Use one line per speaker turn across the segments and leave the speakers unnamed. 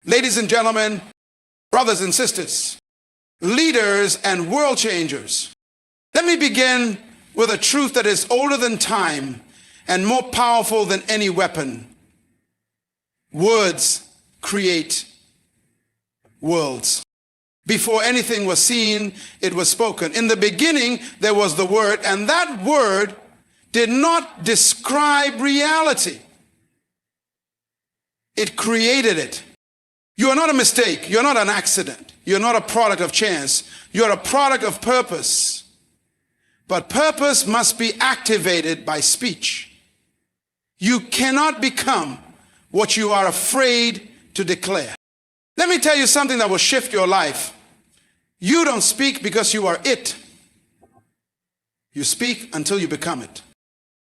Ladies and gentlemen, brothers and sisters, leaders and world changers, let me begin with a truth that is older than time and more powerful than any weapon. Words create worlds. Before anything was seen, it was spoken. In the beginning, there was the Word, and that Word did not describe reality. It created it. You are not a mistake. You're not an accident. You're not a product of chance. You're a product of purpose. But purpose must be activated by speech. You cannot become what you are afraid to declare. Let me tell you something that will shift your life. You don't speak because you are it. You speak until you become it.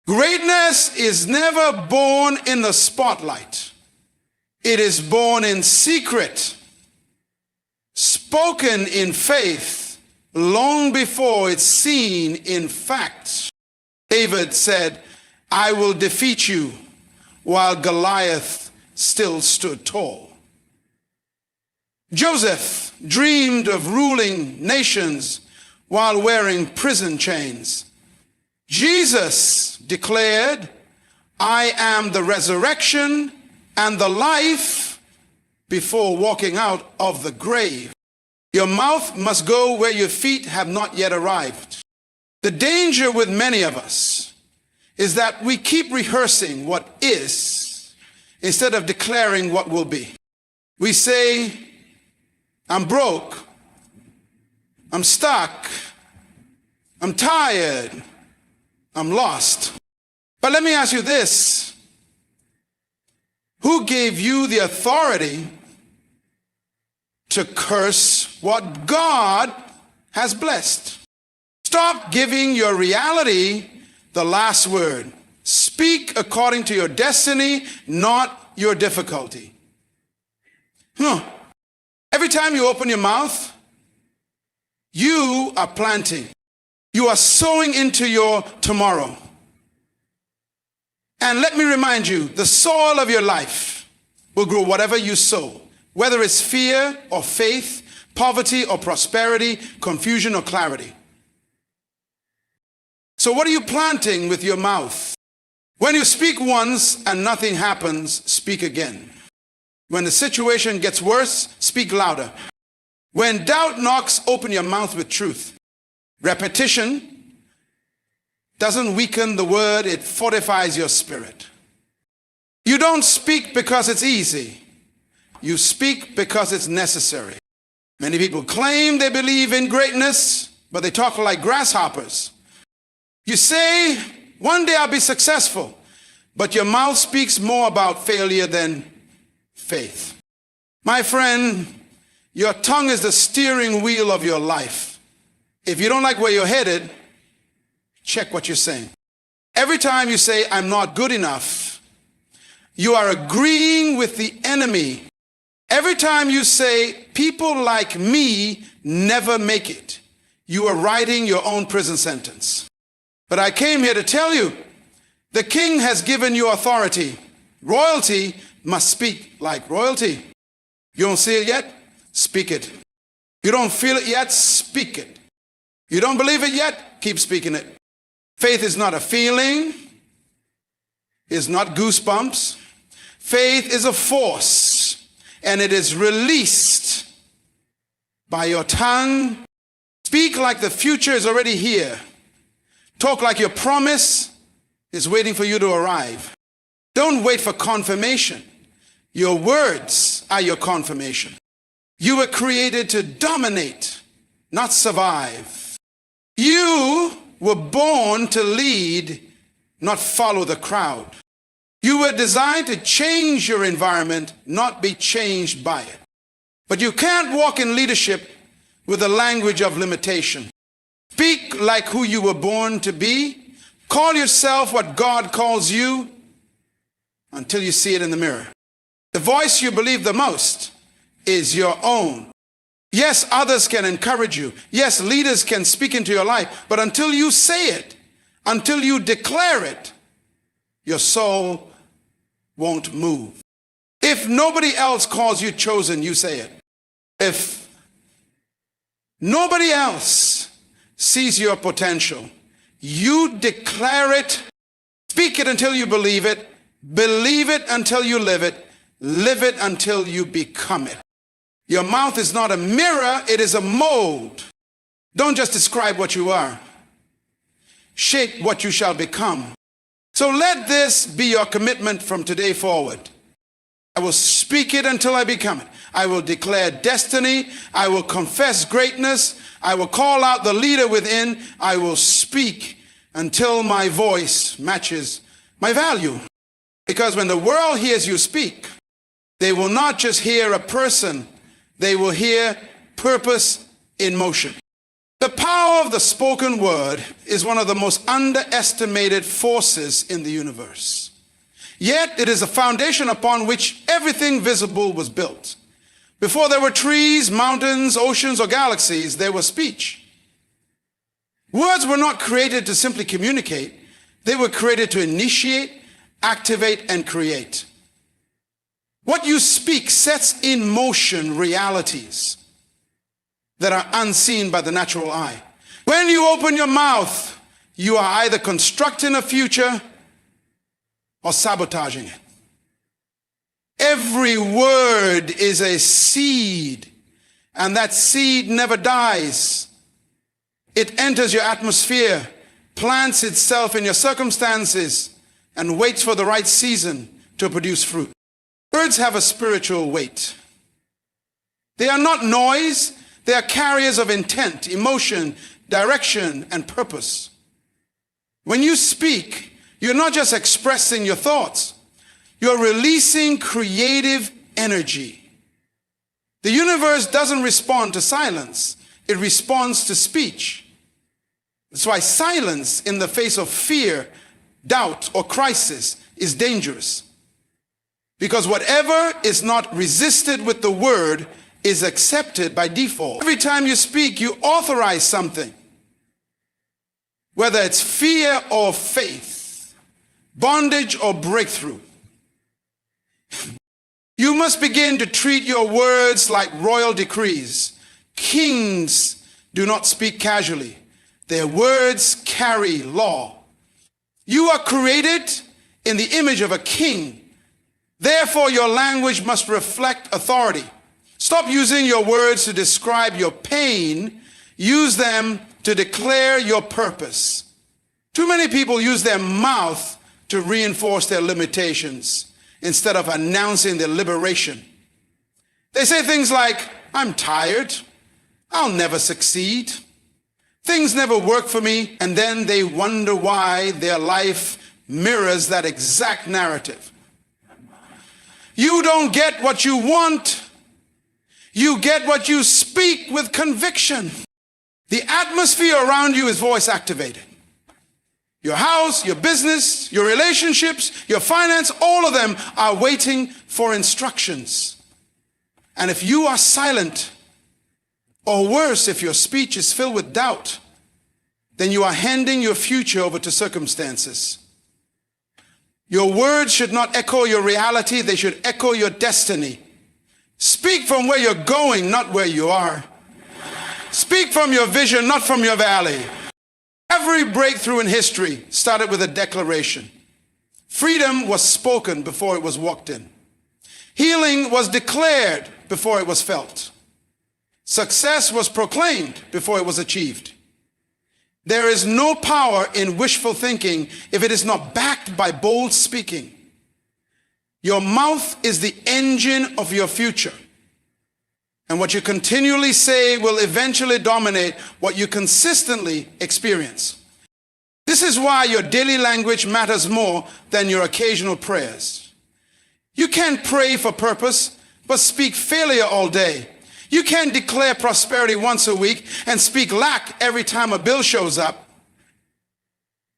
Greatness is never born in the spotlight. It is born in secret, spoken in faith, long before it's seen in fact. David said, I will defeat you, while Goliath still stood tall. Joseph dreamed of ruling nations while wearing prison chains. Jesus declared, I am the resurrection and the life, before walking out of the grave. Your mouth must go where your feet have not yet arrived. The danger with many of us is that we keep rehearsing what is instead of declaring what will be. We say, I'm broke, I'm stuck, I'm tired, I'm lost. But let me ask you this. Who gave you the authority to curse what God has blessed? Stop giving your reality the last word. Speak according to your destiny, not your difficulty. Every time you open your mouth, you are planting. You are sowing into your tomorrow. And let me remind you, the soil of your life will grow whatever you sow, whether it's fear or faith, poverty or prosperity, confusion or clarity. So what are you planting with your mouth? When you speak once and nothing happens, speak again. When the situation gets worse, speak louder. When doubt knocks, open your mouth with truth. Repetition doesn't weaken the word, it fortifies your spirit. You don't speak because it's easy. You speak because it's necessary. Many people claim they believe in greatness, but they talk like grasshoppers. You say, one day I'll be successful, but your mouth speaks more about failure than faith. My friend, your tongue is the steering wheel of your life. If you don't like where you're headed, check what you're saying. Every time you say, I'm not good enough, you are agreeing with the enemy. Every time you say, people like me never make it, you are writing your own prison sentence. But I came here to tell you, the king has given you authority. Royalty must speak like royalty. You don't see it yet? Speak it. You don't feel it yet? Speak it. You don't believe it yet? Keep speaking it. Faith is not a feeling. It's not goosebumps. Faith is a force, and it is released by your tongue. Speak like the future is already here. Talk like your promise is waiting for you to arrive. Don't wait for confirmation. Your words are your confirmation. You were created to dominate, not survive. You were born to lead, not follow the crowd. You were designed to change your environment, not be changed by it. But you can't walk in leadership with the language of limitation. Speak like who you were born to be. Call yourself what God calls you until you see it in the mirror. The voice you believe the most is your own. Yes, others can encourage you. Yes, leaders can speak into your life. But until you say it, until you declare it, your soul won't move. If nobody else calls you chosen, you say it. If nobody else sees your potential, you declare it, speak it until you believe it until you live it until you become it. Your mouth is not a mirror, it is a mold. Don't just describe what you are. Shape what you shall become. So let this be your commitment from today forward. I will speak it until I become it. I will declare destiny. I will confess greatness. I will call out the leader within. I will speak until my voice matches my value. Because when the world hears you speak, they will not just hear a person, they will hear purpose in motion. The power of the spoken word is one of the most underestimated forces in the universe. Yet it is a foundation upon which everything visible was built. Before there were trees, mountains, oceans, or galaxies, there was speech. Words were not created to simply communicate. They were created to initiate, activate, and create. What you speak sets in motion realities that are unseen by the natural eye. When you open your mouth, you are either constructing a future or sabotaging it. Every word is a seed, and that seed never dies. It enters your atmosphere, plants itself in your circumstances, and waits for the right season to produce fruit. Words have a spiritual weight. They are not noise. They are carriers of intent, emotion, direction, and purpose. When you speak, you're not just expressing your thoughts. You're releasing creative energy. The universe doesn't respond to silence. It responds to speech. That's why silence in the face of fear, doubt, or crisis is dangerous. Because whatever is not resisted with the word is accepted by default. Every time you speak, you authorize something. Whether it's fear or faith, bondage or breakthrough. You must begin to treat your words like royal decrees. Kings do not speak casually. Their words carry law. You are created in the image of a king. Therefore, your language must reflect authority. Stop using your words to describe your pain. Use them to declare your purpose. Too many people use their mouth to reinforce their limitations instead of announcing their liberation. They say things like, I'm tired. I'll never succeed. Things never work for me. And then they wonder why their life mirrors that exact narrative. You don't get what you want. You get what you speak with conviction. The atmosphere around you is voice activated. Your house, your business, your relationships, your finance, all of them are waiting for instructions. And if you are silent, or worse, if your speech is filled with doubt, then you are handing your future over to circumstances. Your words should not echo your reality, they should echo your destiny. Speak from where you're going, not where you are. Speak from your vision, not from your valley. Every breakthrough in history started with a declaration. Freedom was spoken before it was walked in. Healing was declared before it was felt. Success was proclaimed before it was achieved. There is no power in wishful thinking if it is not backed by bold speaking. Your mouth is the engine of your future. And what you continually say will eventually dominate what you consistently experience. This is why your daily language matters more than your occasional prayers. You can't pray for purpose, but speak failure all day. You can't declare prosperity once a week and speak lack every time a bill shows up.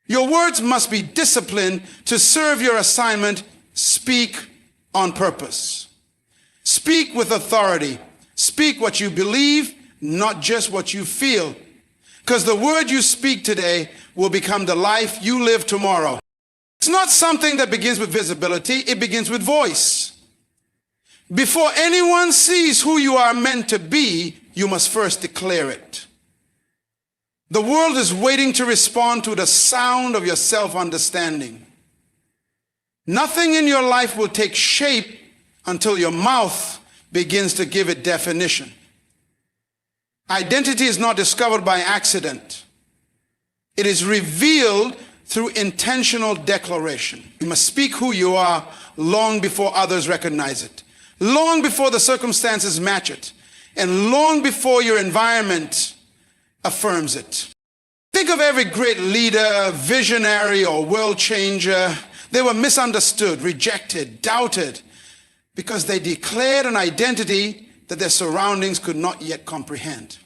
Your words must be disciplined to serve your assignment. Speak on purpose. Speak with authority. Speak what you believe, not just what you feel. Because the word you speak today will become the life you live tomorrow. It's not something that begins with visibility, it begins with voice. Before anyone sees who you are meant to be, you must first declare it. The world is waiting to respond to the sound of your self-understanding. Nothing in your life will take shape until your mouth begins to give it definition. Identity is not discovered by accident. It is revealed through intentional declaration. You must speak who you are long before others recognize it, long before the circumstances match it, and long before your environment affirms it. Think of every great leader, visionary, or world changer. They were misunderstood, rejected, doubted, because they declared an identity that their surroundings could not yet comprehend.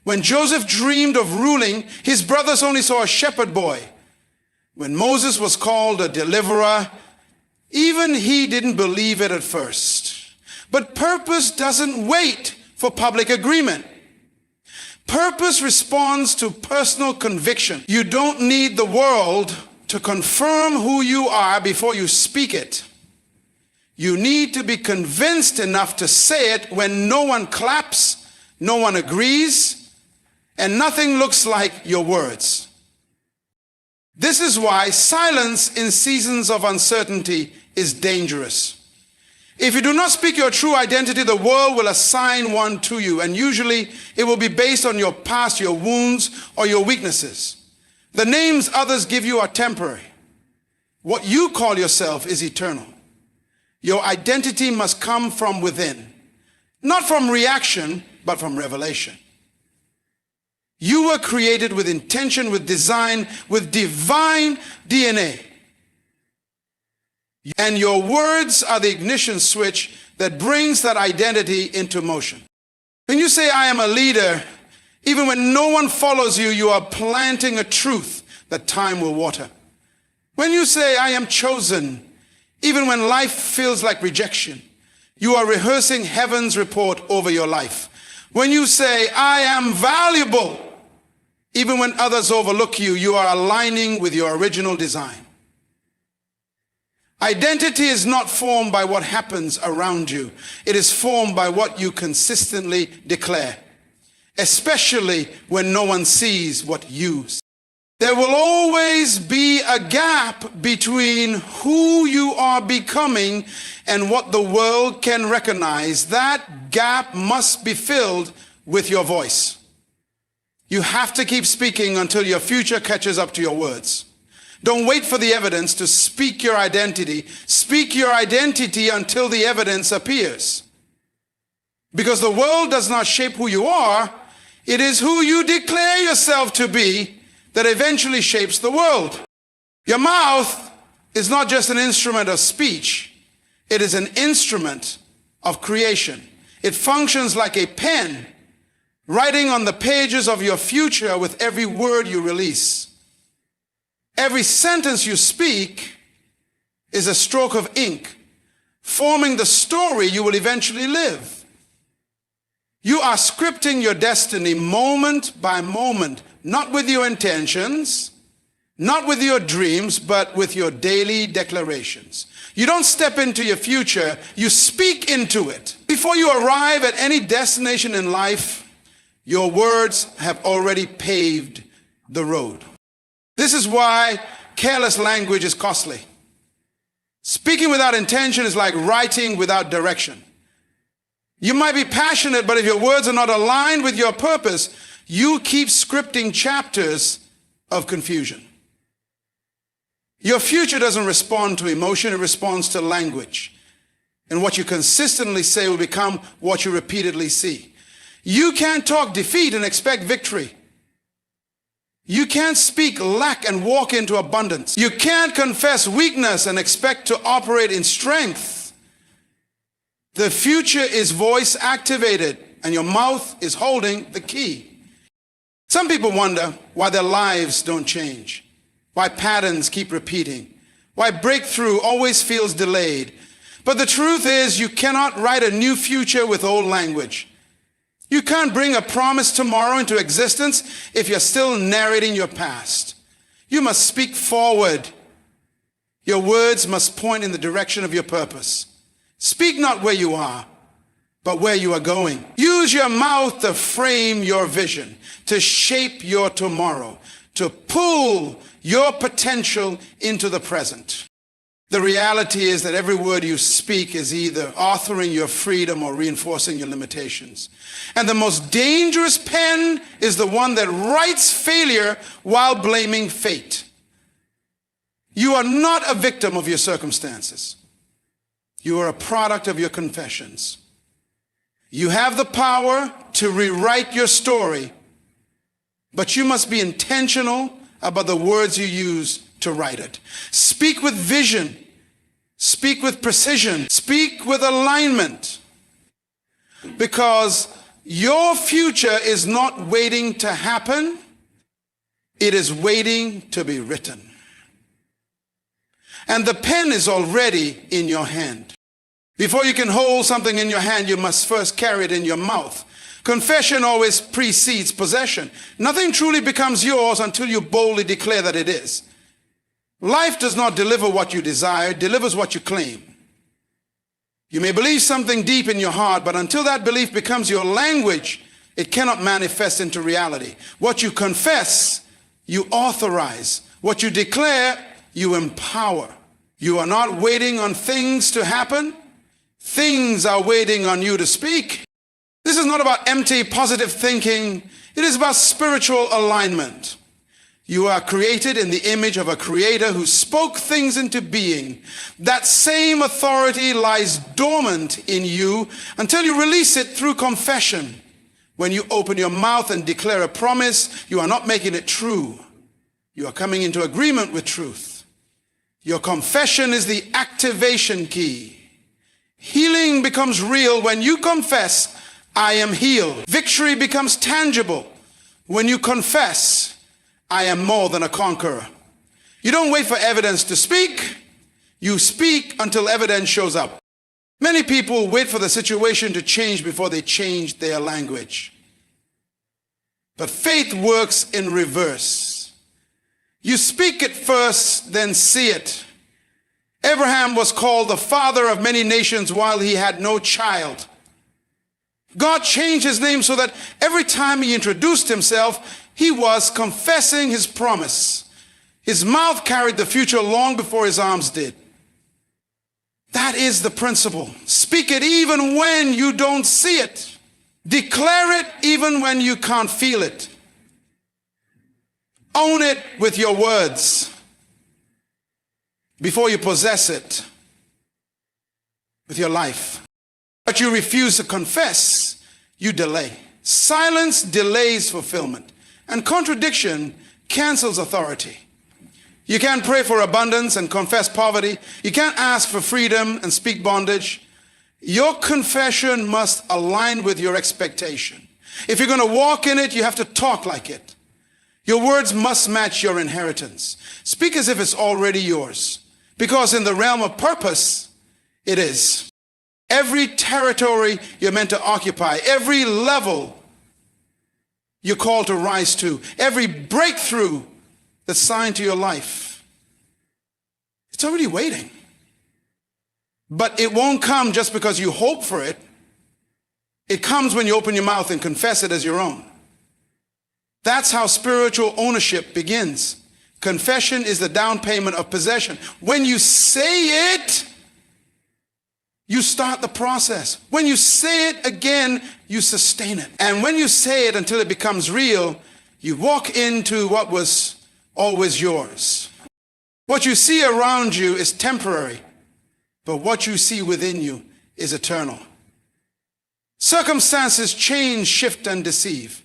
When Joseph dreamed of ruling, his brothers only saw a shepherd boy. When Moses was called a deliverer, even he didn't believe it at first. But purpose doesn't wait for public agreement. Purpose responds to personal conviction. You don't need the world to confirm who you are before you speak it. You need to be convinced enough to say it when no one claps, no one agrees, and nothing looks like your words. This is why silence in seasons of uncertainty is dangerous. If you do not speak your true identity, the world will assign one to you, and usually it will be based on your past, your wounds, or your weaknesses. The names others give you are temporary. What you call yourself is eternal. Your identity must come from within, not from reaction, but from revelation. You were created with intention, with design, with divine DNA. And your words are the ignition switch that brings that identity into motion. When you say, I am a leader, even when no one follows you, you are planting a truth that time will water. When you say, I am chosen, even when life feels like rejection, you are rehearsing heaven's report over your life. When you say, I am valuable, even when others overlook you, you are aligning with your original design. Identity is not formed by what happens around you. It is formed by what you consistently declare, especially when no one sees what you see. There will always be a gap between who you are becoming and what the world can recognize. That gap must be filled with your voice. You have to keep speaking until your future catches up to your words. Don't wait for the evidence to speak your identity. Speak your identity until the evidence appears. Because the world does not shape who you are. It is who you declare yourself to be that eventually shapes the world. Your mouth is not just an instrument of speech. It is an instrument of creation. It functions like a pen, writing on the pages of your future with every word you release. Every sentence you speak is a stroke of ink, forming the story you will eventually live. You are scripting your destiny moment by moment, not with your intentions, not with your dreams, but with your daily declarations. You don't step into your future, you speak into it. Before you arrive at any destination in life, your words have already paved the road. This is why careless language is costly. Speaking without intention is like writing without direction. You might be passionate, but if your words are not aligned with your purpose, you keep scripting chapters of confusion. Your future doesn't respond to emotion, it responds to language. And what you consistently say will become what you repeatedly see. You can't talk defeat and expect victory. You can't speak lack and walk into abundance. You can't confess weakness and expect to operate in strength. The future is voice activated, and your mouth is holding the key. Some people wonder why their lives don't change, why patterns keep repeating, why breakthrough always feels delayed. But the truth is, you cannot write a new future with old language. You can't bring a promise tomorrow into existence if you're still narrating your past. You must speak forward. Your words must point in the direction of your purpose. Speak not where you are, but where you are going. Use your mouth to frame your vision, to shape your tomorrow, to pull your potential into the present. The reality is that every word you speak is either authoring your freedom or reinforcing your limitations. And the most dangerous pen is the one that writes failure while blaming fate. You are not a victim of your circumstances. You are a product of your confessions. You have the power to rewrite your story, but you must be intentional about the words you use to write it. Speak with vision. Speak with precision. Speak with alignment. Because your future is not waiting to happen. It is waiting to be written. And the pen is already in your hand. Before you can hold something in your hand, you must first carry it in your mouth. Confession always precedes possession. Nothing truly becomes yours until you boldly declare that it is. Life does not deliver what you desire, it delivers what you claim. You may believe something deep in your heart, but until that belief becomes your language, it cannot manifest into reality. What you confess, you authorize. What you declare, you empower. You are not waiting on things to happen. Things are waiting on you to speak. This is not about empty positive thinking. It is about spiritual alignment. You are created in the image of a creator who spoke things into being. That same authority lies dormant in you until you release it through confession. When you open your mouth and declare a promise, you are not making it true. You are coming into agreement with truth. Your confession is the activation key. Healing becomes real when you confess, I am healed. Victory becomes tangible when you confess, I am more than a conqueror. You don't wait for evidence to speak. You speak until evidence shows up. Many people wait for the situation to change before they change their language. But faith works in reverse. You speak it first, then see it. Abraham was called the father of many nations while he had no child. God changed his name so that every time he introduced himself, he was confessing his promise. His mouth carried the future long before his arms did. That is the principle. Speak it even when you don't see it. Declare it even when you can't feel it. Own it with your words. Before you possess it with your life. But you refuse to confess, you delay. Silence delays fulfillment, and contradiction cancels authority. You can't pray for abundance and confess poverty. You can't ask for freedom and speak bondage. Your confession must align with your expectation. If you're going to walk in it, you have to talk like it. Your words must match your inheritance. Speak as if it's already yours. Because in the realm of purpose, it is. Every territory you're meant to occupy, every level you're called to rise to, every breakthrough that's signed to your life, it's already waiting. But it won't come just because you hope for it. It comes when you open your mouth and confess it as your own. That's how spiritual ownership begins. Confession is the down payment of possession. When you say it, you start the process. When you say it again, you sustain it. And when you say it until it becomes real, you walk into what was always yours. What you see around you is temporary, but what you see within you is eternal. Circumstances change, shift, and deceive,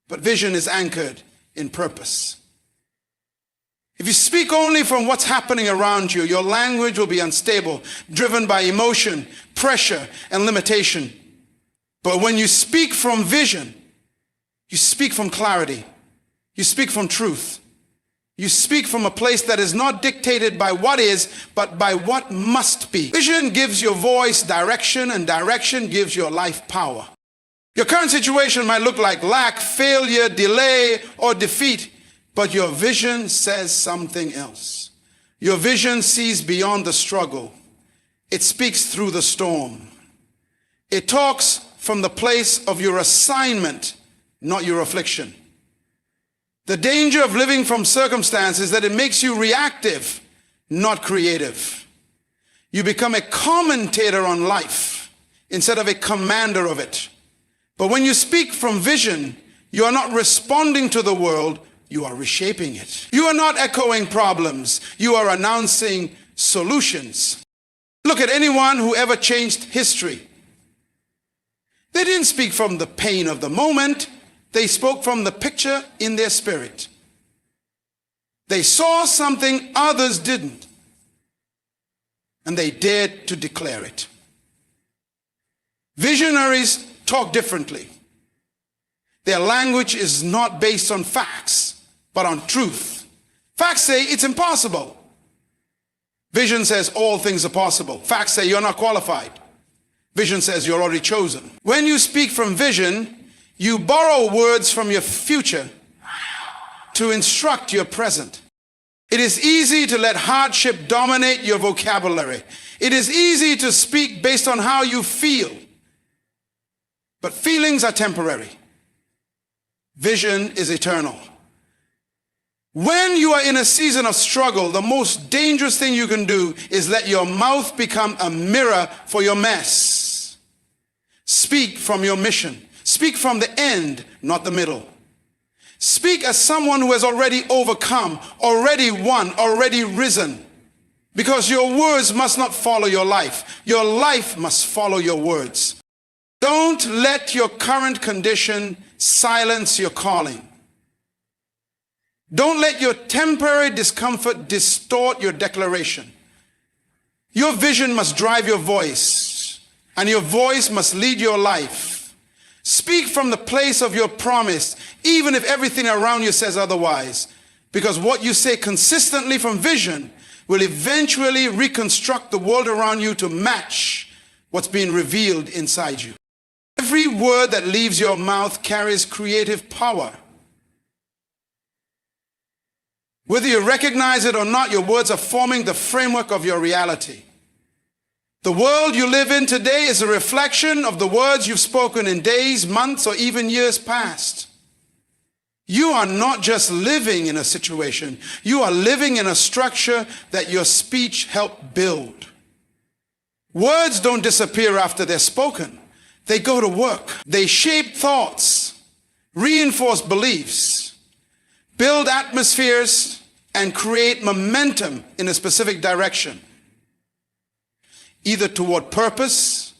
but vision is anchored in purpose. If you speak only from what's happening around you, your language will be unstable, driven by emotion, pressure, and limitation. But when you speak from vision, you speak from clarity, you speak from truth, you speak from a place that is not dictated by what is, but by what must be. Vision gives your voice direction, and direction gives your life power. Your current situation might look like lack, failure, delay, or defeat. But your vision says something else. Your vision sees beyond the struggle. It speaks through the storm. It talks from the place of your assignment, not your affliction. The danger of living from circumstances is that it makes you reactive, not creative. You become a commentator on life instead of a commander of it. But when you speak from vision, you are not responding to the world, you are reshaping it. You are not echoing problems, you are announcing solutions. Look at anyone who ever changed history. They didn't speak from the pain of the moment, they spoke from the picture in their spirit. They saw something others didn't, and they dared to declare it. Visionaries talk differently. Their language is not based on facts, but on truth. Facts say it's impossible. Vision says all things are possible. Facts say you're not qualified. Vision says you're already chosen. When you speak from vision, you borrow words from your future to instruct your present. It is easy to let hardship dominate your vocabulary. It is easy to speak based on how you feel. But feelings are temporary. Vision is eternal. When you are in a season of struggle, the most dangerous thing you can do is let your mouth become a mirror for your mess. Speak from your mission. Speak from the end, not the middle. Speak as someone who has already overcome, already won, already risen. Because your words must not follow your life. Your life must follow your words. Don't let your current condition silence your calling. Don't let your temporary discomfort distort your declaration. Your vision must drive your voice, and your voice must lead your life. Speak from the place of your promise, even if everything around you says otherwise, because what you say consistently from vision will eventually reconstruct the world around you to match what's being revealed inside you. Every word that leaves your mouth carries creative power. Whether you recognize it or not, your words are forming the framework of your reality. The world you live in today is a reflection of the words you've spoken in days, months, or even years past. You are not just living in a situation, you are living in a structure that your speech helped build. Words don't disappear after they're spoken. They go to work. They shape thoughts, reinforce beliefs, build atmospheres, and create momentum in a specific direction, either toward purpose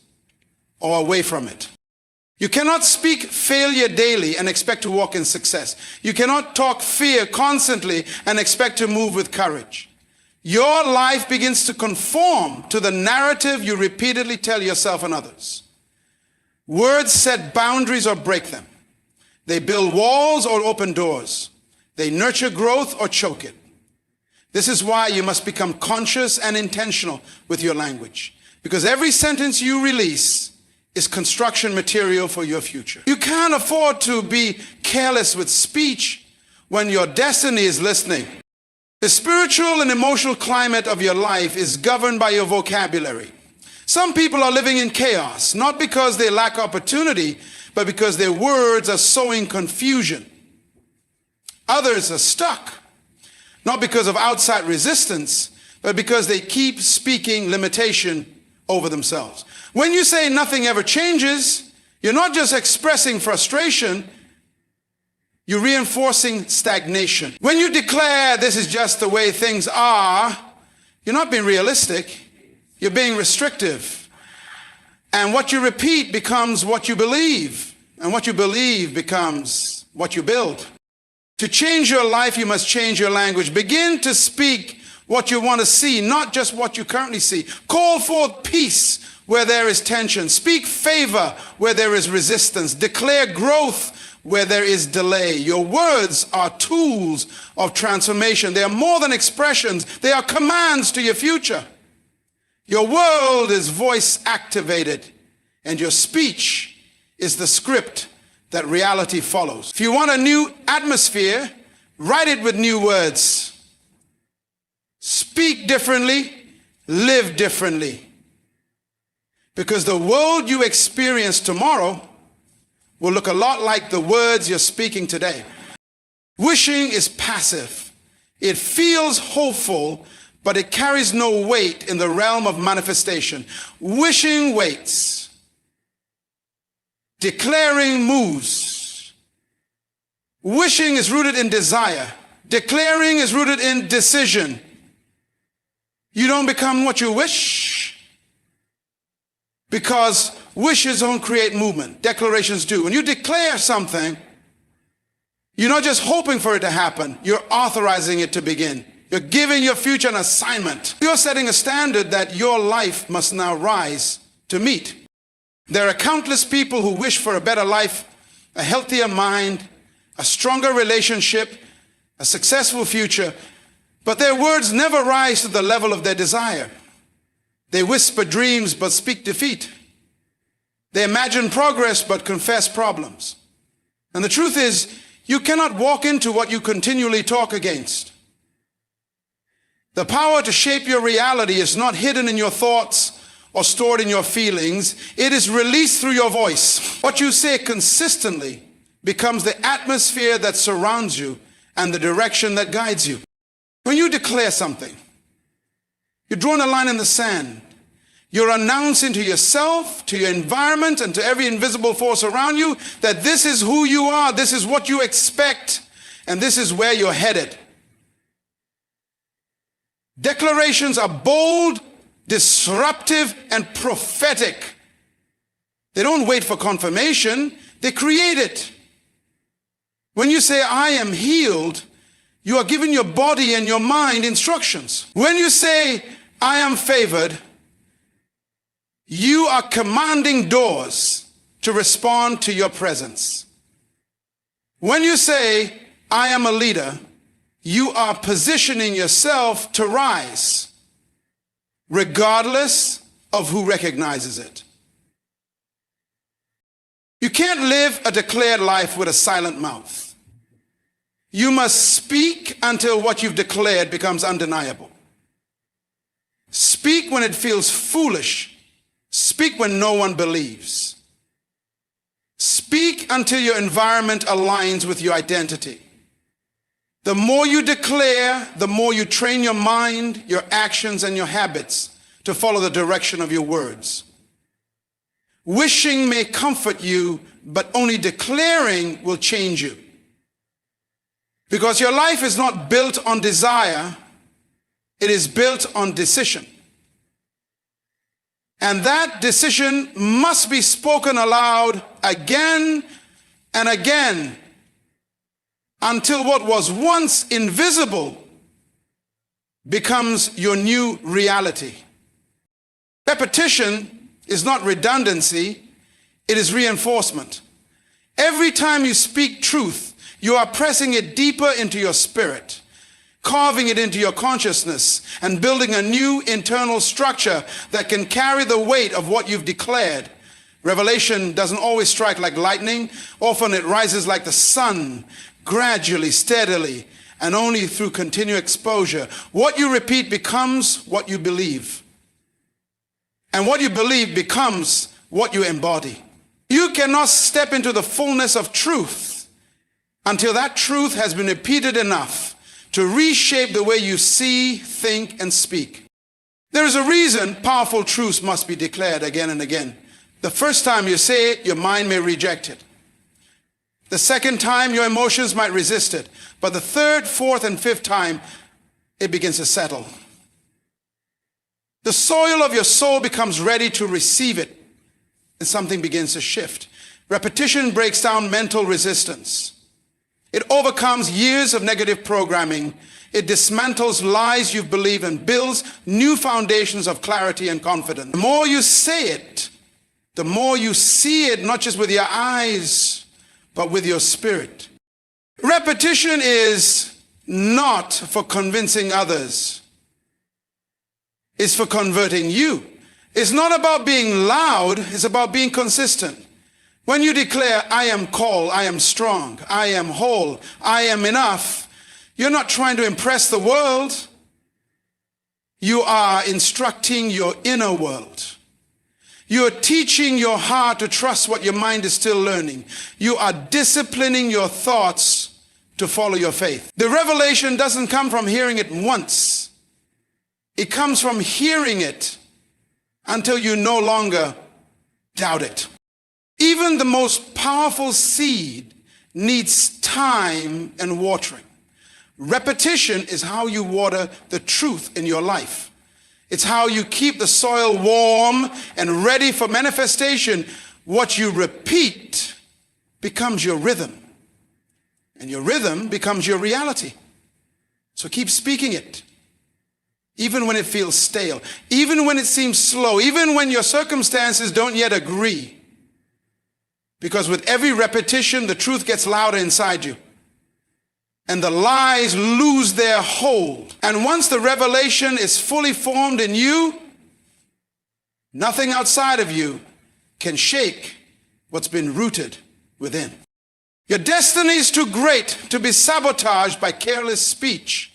or away from it. You cannot speak failure daily and expect to walk in success. You cannot talk fear constantly and expect to move with courage. Your life begins to conform to the narrative you repeatedly tell yourself and others. Words set boundaries or break them. They build walls or open doors. They nurture growth or choke it. This is why you must become conscious and intentional with your language, because every sentence you release is construction material for your future. You can't afford to be careless with speech when your destiny is listening. The spiritual and emotional climate of your life is governed by your vocabulary. Some people are living in chaos, not because they lack opportunity, but because their words are sowing confusion. Others are stuck, not because of outside resistance, but because they keep speaking limitation over themselves. When you say nothing ever changes, you're not just expressing frustration, you're reinforcing stagnation. When you declare this is just the way things are, you're not being realistic, you're being restrictive. And what you repeat becomes what you believe, and what you believe becomes what you build. To change your life, you must change your language. Begin to speak what you want to see, not just what you currently see. Call forth peace where there is tension. Speak favor where there is resistance. Declare growth where there is delay. Your words are tools of transformation. They are more than expressions. They are commands to your future. Your world is voice activated, and your speech is the script that reality follows. If you want a new atmosphere, write it with new words. Speak differently, live differently. Because the world you experience tomorrow will look a lot like the words you're speaking today. Wishing is passive. It feels hopeful, but it carries no weight in the realm of manifestation. Wishing waits. Declaring moves. Wishing is rooted in desire. Declaring is rooted in decision. You don't become what you wish, because wishes don't create movement. Declarations do. When you declare something, you're not just hoping for it to happen, you're authorizing it to begin. You're giving your future an assignment. You're setting a standard that your life must now rise to meet. There are countless people who wish for a better life, a healthier mind, a stronger relationship, a successful future, but their words never rise to the level of their desire. They whisper dreams but speak defeat. They imagine progress but confess problems. And the truth is, you cannot walk into what you continually talk against. The power to shape your reality is not hidden in your thoughts or stored in your feelings. It is released through your voice. What you say consistently becomes the atmosphere that surrounds you and the direction that guides you. When you declare something, you're drawing a line in the sand. You're announcing to yourself, to your environment, and to every invisible force around you that this is who you are, this is what you expect, and this is where you're headed. Declarations are bold, disruptive, and prophetic. They don't wait for confirmation, they create it. When you say, I am healed, you are giving your body and your mind instructions. When you say, I am favored, you are commanding doors to respond to your presence. When you say, I am a leader, you are positioning yourself to rise, regardless of who recognizes it. You can't live a declared life with a silent mouth. You must speak until what you've declared becomes undeniable. Speak when it feels foolish. Speak when no one believes. Speak until your environment aligns with your identity. The more you declare, the more you train your mind, your actions, and your habits to follow the direction of your words. Wishing may comfort you, but only declaring will change you. Because your life is not built on desire, it is built on decision. And that decision must be spoken aloud again and again until what was once invisible becomes your new reality. Repetition is not redundancy, it is reinforcement. Every time you speak truth, you are pressing it deeper into your spirit, carving it into your consciousness, and building a new internal structure that can carry the weight of what you've declared. Revelation doesn't always strike like lightning. Often it rises like the sun, gradually, steadily, and only through continued exposure. What you repeat becomes what you believe. And what you believe becomes what you embody. You cannot step into the fullness of truth until that truth has been repeated enough to reshape the way you see, think, and speak. There is a reason powerful truths must be declared again and again. The first time you say it, your mind may reject it. The second time, your emotions might resist it. But the third, fourth, and fifth time, it begins to settle. The soil of your soul becomes ready to receive it, and something begins to shift. Repetition breaks down mental resistance. It overcomes years of negative programming. It dismantles lies you've believed and builds new foundations of clarity and confidence. The more you say it, the more you see it, not just with your eyes, but with your spirit. Repetition is not for convincing others. It's for converting you. It's not about being loud, it's about being consistent. When you declare, I am called, I am strong, I am whole, I am enough, you're not trying to impress the world. You are instructing your inner world. You are teaching your heart to trust what your mind is still learning. You are disciplining your thoughts to follow your faith. The revelation doesn't come from hearing it once. It comes from hearing it until you no longer doubt it. Even the most powerful seed needs time and watering. Repetition is how you water the truth in your life. It's how you keep the soil warm and ready for manifestation. What you repeat becomes your rhythm, and your rhythm becomes your reality. So keep speaking it, even when it feels stale, even when it seems slow, even when your circumstances don't yet agree. Because with every repetition, the truth gets louder inside you, and the lies lose their hold. And once the revelation is fully formed in you, nothing outside of you can shake what's been rooted within. Your destiny is too great to be sabotaged by careless speech.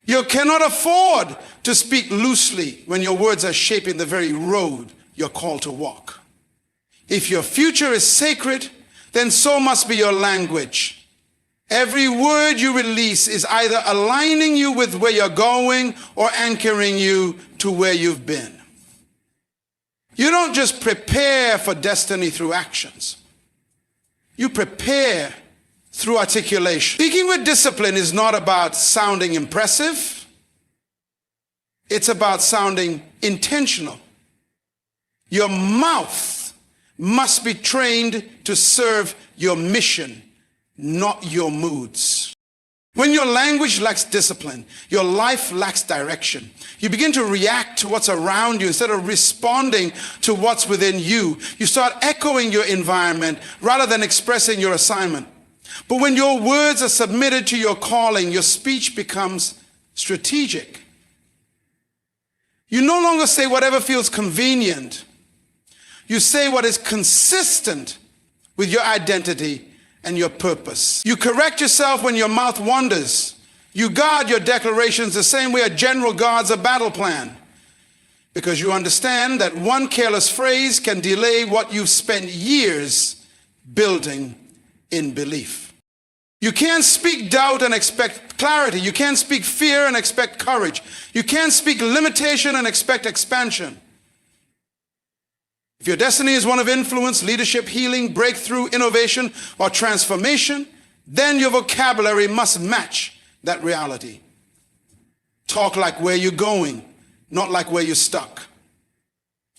You cannot afford to speak loosely when your words are shaping the very road you're called to walk. If your future is sacred, then so must be your language. Every word you release is either aligning you with where you're going or anchoring you to where you've been. You don't just prepare for destiny through actions. You prepare through articulation. Speaking with discipline is not about sounding impressive. It's about sounding intentional. Your mouth must be trained to serve your mission, not your moods. When your language lacks discipline, your life lacks direction. You begin to react to what's around you instead of responding to what's within you. You start echoing your environment rather than expressing your assignment. But when your words are submitted to your calling, your speech becomes strategic. You no longer say whatever feels convenient. You say what is consistent with your identity and your purpose. You correct yourself when your mouth wanders. You guard your declarations the same way a general guards a battle plan, because you understand that one careless phrase can delay what you've spent years building in belief. You can't speak doubt and expect clarity. You can't speak fear and expect courage. You can't speak limitation and expect expansion. If your destiny is one of influence, leadership, healing, breakthrough, innovation, or transformation, then your vocabulary must match that reality. Talk like where you're going, not like where you're stuck.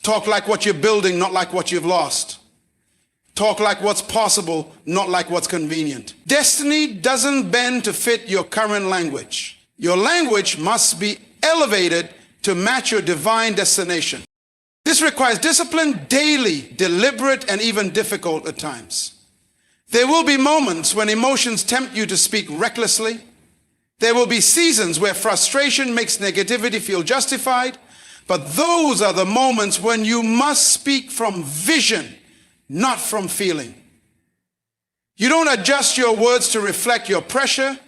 Talk like what you're building, not like what you've lost. Talk like what's possible, not like what's convenient. Destiny doesn't bend to fit your current language. Your language must be elevated to match your divine destination. This requires discipline, daily, deliberate, and even difficult at times. There will be moments when emotions tempt you to speak recklessly. There will be seasons where frustration makes negativity feel justified. But those are the moments when you must speak from vision, not from feeling. You don't adjust your words to reflect your pressure.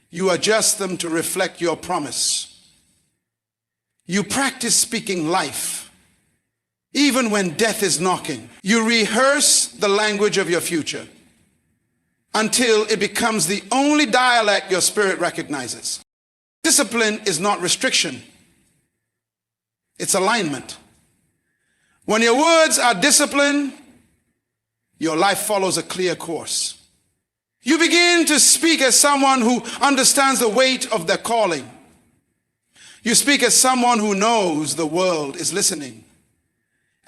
You adjust them to reflect your promise. You practice speaking life. Even when death is knocking, you rehearse the language of your future until it becomes the only dialect your spirit recognizes. Discipline is not restriction. It's alignment. When your words are disciplined, your life follows a clear course. You begin to speak as someone who understands the weight of their calling. You speak as someone who knows the world is listening.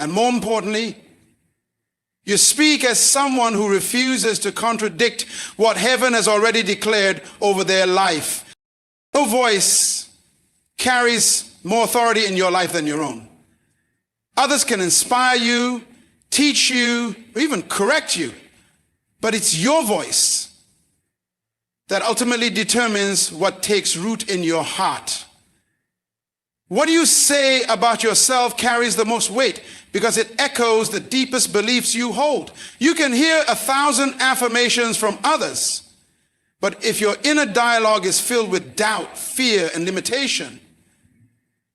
And more importantly, you speak as someone who refuses to contradict what heaven has already declared over their life. No voice carries more authority in your life than your own. Others can inspire you, teach you, or even correct you, but it's your voice that ultimately determines what takes root in your heart. What you say about yourself carries the most weight because it echoes the deepest beliefs you hold. You can hear 1,000 affirmations from others, but if your inner dialogue is filled with doubt, fear, and limitation,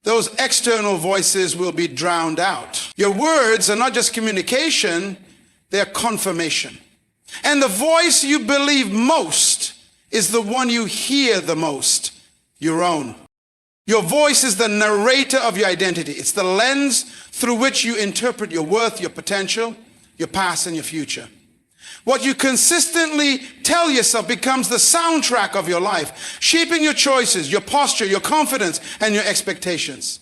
those external voices will be drowned out. Your words are not just communication, they're confirmation. And the voice you believe most is the one you hear the most, your own. Your voice is the narrator of your identity. It's the lens through which you interpret your worth, your potential, your past, and your future. What you consistently tell yourself becomes the soundtrack of your life, shaping your choices, your posture, your confidence, and your expectations.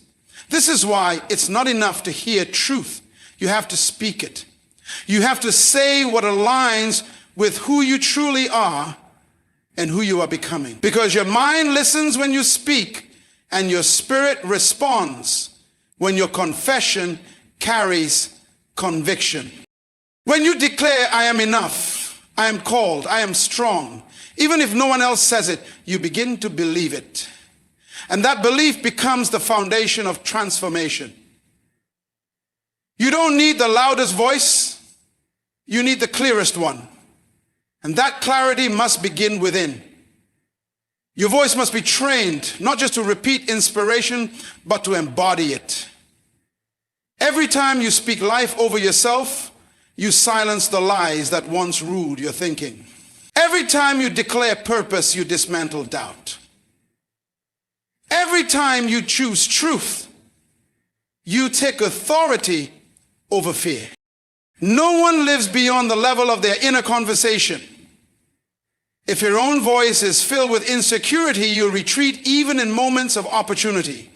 This is why it's not enough to hear truth. You have to speak it. You have to say what aligns with who you truly are and who you are becoming. Because your mind listens when you speak, and your spirit responds when your confession carries conviction. When you declare, I am enough, I am called, I am strong, even if no one else says it, you begin to believe it. And that belief becomes the foundation of transformation. You don't need the loudest voice, you need the clearest one. And that clarity must begin within. Your voice must be trained, not just to repeat inspiration, but to embody it. Every time you speak life over yourself, you silence the lies that once ruled your thinking. Every time you declare purpose, you dismantle doubt. Every time you choose truth, you take authority over fear. No one lives beyond the level of their inner conversation. If your own voice is filled with insecurity, you'll retreat even in moments of opportunity.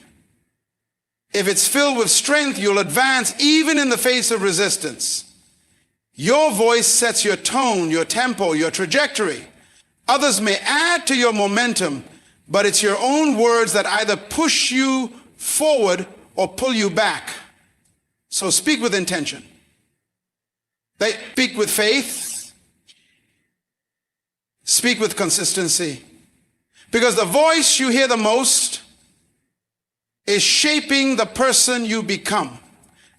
If it's filled with strength, you'll advance even in the face of resistance. Your voice sets your tone, your tempo, your trajectory. Others may add to your momentum, but it's your own words that either push you forward or pull you back. So speak with intention. Speak with faith. Speak with consistency. Because the voice you hear the most is shaping the person you become.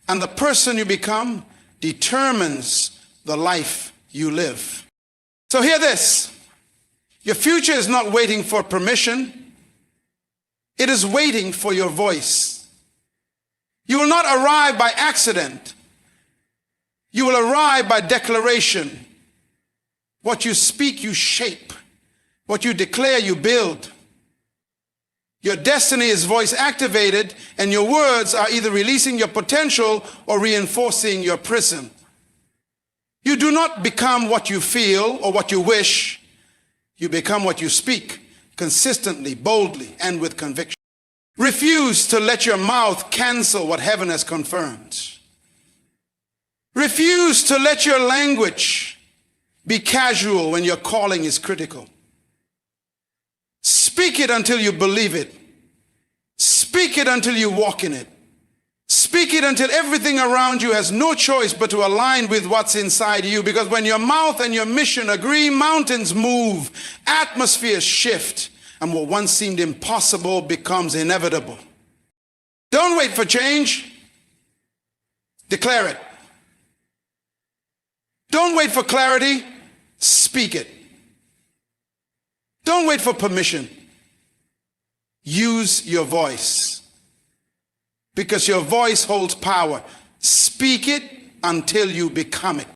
And the person you become determines the life you live. So hear this. Your future is not waiting for permission. It is waiting for your voice. You will not arrive by accident. You will arrive by declaration. What you speak, you shape. What you declare, you build. Your destiny is voice activated, and your words are either releasing your potential or reinforcing your prison. You do not become what you feel or what you wish. You become what you speak, consistently, boldly, and with conviction. Refuse to let your mouth cancel what heaven has confirmed. Refuse to let your language be casual when your calling is critical. Speak it until you believe it. Speak it until you walk in it. Speak it until everything around you has no choice but to align with what's inside you. Because when your mouth and your mission agree, mountains move, atmospheres shift, and what once seemed impossible becomes inevitable. Don't wait for change. Declare it. Don't wait for clarity. Speak it. Don't wait for permission. Use your voice. Because your voice holds power. Speak it until you become it.